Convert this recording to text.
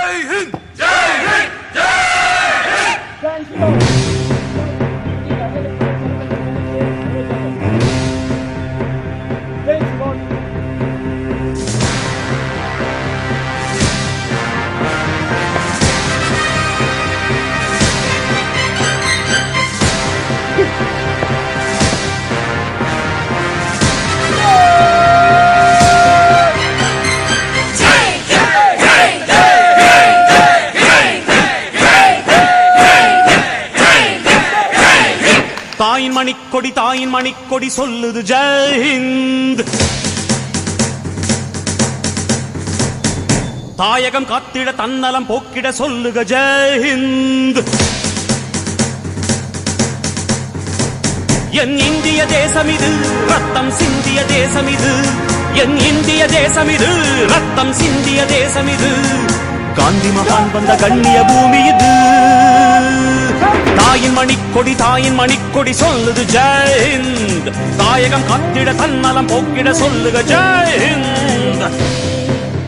ஜெய் ஹிந்த் ஜெய் ஹிந்த் ஜெய் ஹிந்த் தாயின் மணிக்கொடி சொல்லுது ஜெய் ஹிந்த். தாயகம் காத்திட தன்னலம் போக்கிட சொல்லுக ஜெய் ஹிந்த். என் இந்திய தேசம் இது ரத்தம் சிந்திய தேசம் இது. என் இந்திய தேசம் இது ரத்தம் சிந்திய தேசம் இது. காந்தி மகான் வந்த கண்ணிய பூமி இது. தாயின் மணிக்கொடி சொல்லுது ஜெய் ஹிந்த். தாயகம் காத்திட தன்னலம் போக்கிட சொல்லுக ஜெய் ஹிந்த்.